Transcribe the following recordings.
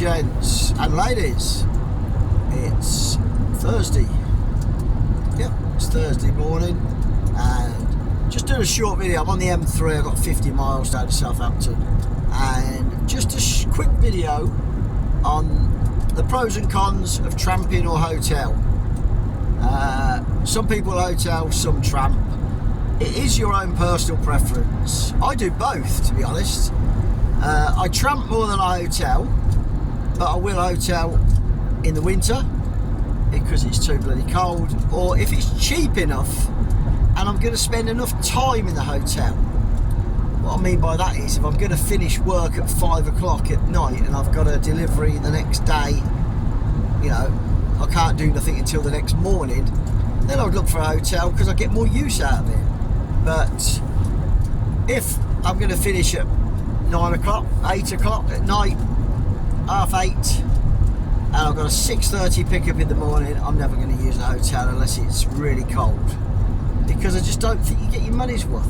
gents and ladies, it's Thursday. Yep, it's Thursday morning, and just doing a short video. I'm on the M3. I've got 50 miles down to Southampton, and just a quick video on the pros and cons of tramping or hotel. Some people hotel, some tramp. It is your own personal preference. I do both, to be honest. I tramp more than I hotel, but I will hotel in the winter because it's too bloody cold, or if it's cheap enough and I'm going to spend enough time in the hotel. What I mean by that is, if I'm going to finish work at 5 o'clock at night and I've got a delivery the next day, you know, I can't do nothing until the next morning, then I would look for a hotel because I get more use out of it. But if I'm going to finish at 9 o'clock, 8 o'clock at night, 7:30, and I've got a 6:30 pickup in the morning, I'm never going to use a hotel unless it's really cold, because I just don't think you get your money's worth.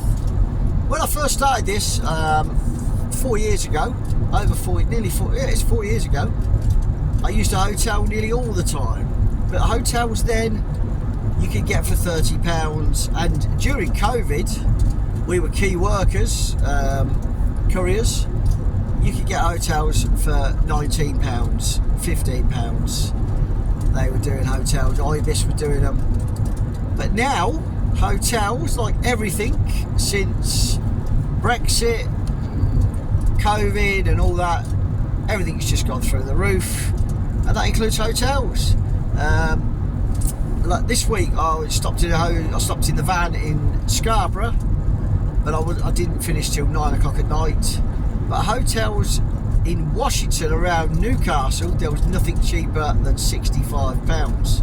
When I first started this 4 years ago, it's 4 years ago, I used to hotel nearly all the time. But hotels then you could get for £30, and during COVID we were key workers, couriers. You could get hotels for £19, £15. They were doing hotels, Ibis were doing them. But now hotels, like everything since Brexit, COVID and all that, everything's just gone through the roof, and that includes hotels. Like this week I stopped in the van in Scarborough, but I didn't finish till 9 o'clock at night. But hotels in Washington around Newcastle, there was nothing cheaper than £65,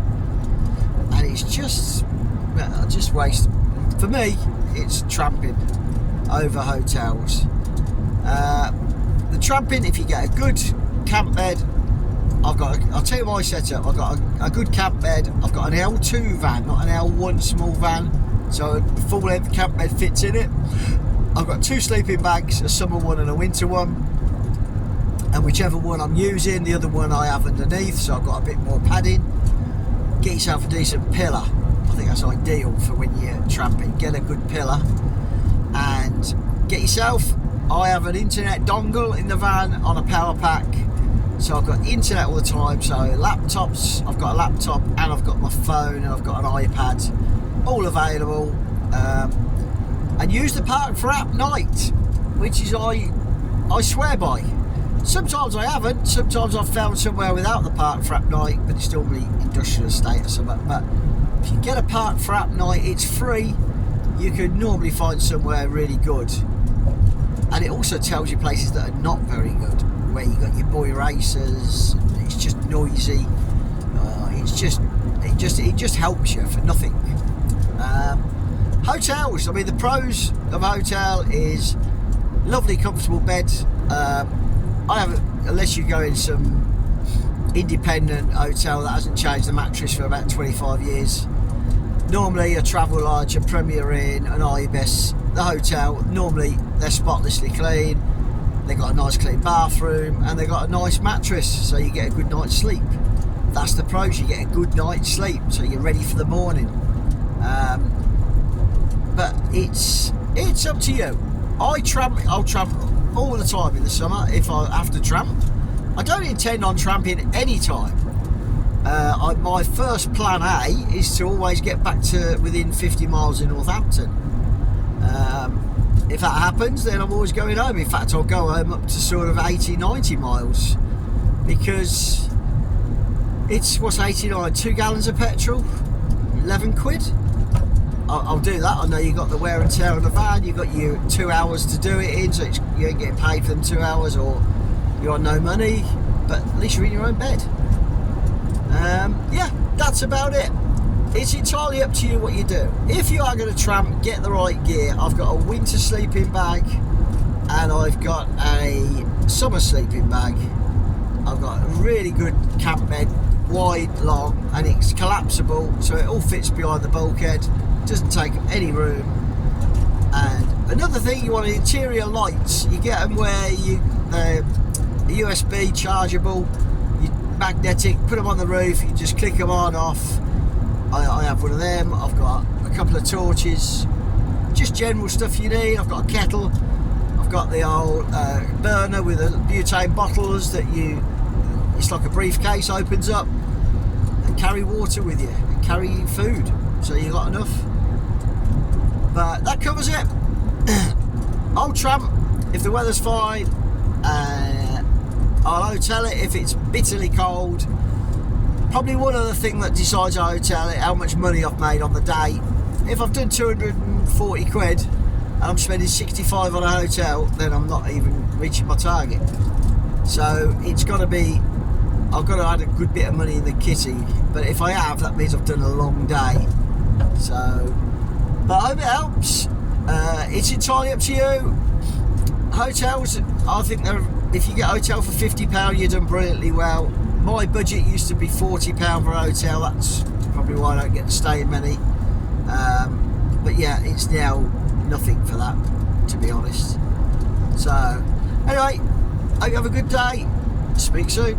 and it's just waste. For me, it's tramping over hotels. The tramping, if you get a good camp bed, I'll tell you my setup. I've got a good camp bed. I've got an L2 van, not an L1 small van, so a full length camp bed fits in it. I've got 2 sleeping bags, a summer one and a winter one, and whichever one I'm using, the other one I have underneath, so I've got a bit more padding. Get yourself a decent pillar. I think that's ideal for when you're tramping. Get a good pillar, and get yourself, I have an internet dongle in the van on a power pack, so I've got internet all the time. So laptops, I've got a laptop, and I've got my phone, and I've got an iPad, all available. And use the Park for App night, which is I swear by. Sometimes I haven't, sometimes I've found somewhere without the Park for App night, but it's normally industrial estate or something. But if you get a Park for App night, it's free. You can normally find somewhere really good, and it also tells you places that are not very good, where you got your boy racers, and it's just noisy. It just helps you for nothing. Hotels, I mean, the pros of a hotel is lovely comfortable bed. Unless you go in some independent hotel that hasn't changed the mattress for about 25 years. Normally a Travelodge, a Premier Inn, an Ibis, the hotel, normally they're spotlessly clean. They've got a nice clean bathroom, and they've got a nice mattress, so you get a good night's sleep. That's the pros, you get a good night's sleep, so you're ready for the morning. But it's up to you. I'll tramp all the time in the summer if I have to tramp. I don't intend on tramping any time. My first plan A is to always get back to within 50 miles in Northampton. If that happens, then I'm always going home. In fact, I'll go home up to sort of 80, 90 miles, because it's, what's 89, 2 gallons of petrol, 11 quid. I'll do that. I know you got the wear and tear on the van, you got your 2 hours to do it in, so you ain't getting paid for them 2 hours, or you're on no money, but at least you're in your own bed. Yeah, that's about it. It's entirely up to you what you do. If you are going to tramp, get the right gear. I've got a winter sleeping bag, and I've got a summer sleeping bag. I've got a really good camp bed, wide, long, and it's collapsible, so it all fits behind the bulkhead. Doesn't take up any room. And another thing, you want interior lights. You get them where USB chargeable, magnetic, put them on the roof, you just click them on, off. I have one of them. I've got a couple of torches, just general stuff you need. I've got a kettle, I've got the old burner with the butane bottles that it's like a briefcase, opens up, and carry water with you, and carry food, so you got enough. But that covers it. I'll tramp if the weather's fine. I'll hotel it if it's bitterly cold. Probably one other thing that decides I hotel it, how much money I've made on the day. If I've done 240 quid and I'm spending 65 on a hotel, then I'm not even reaching my target. So it's got to be, I've got to add a good bit of money in the kitty. But if I have, that means I've done a long day. So, but I hope it helps. It's entirely up to you. Hotels, I think if you get a hotel for £50, you're done brilliantly well. My budget used to be £40 for a hotel. That's probably why I don't get to stay in many. But yeah, it's now nothing for that, to be honest. So, anyway, hope you have a good day. Speak soon.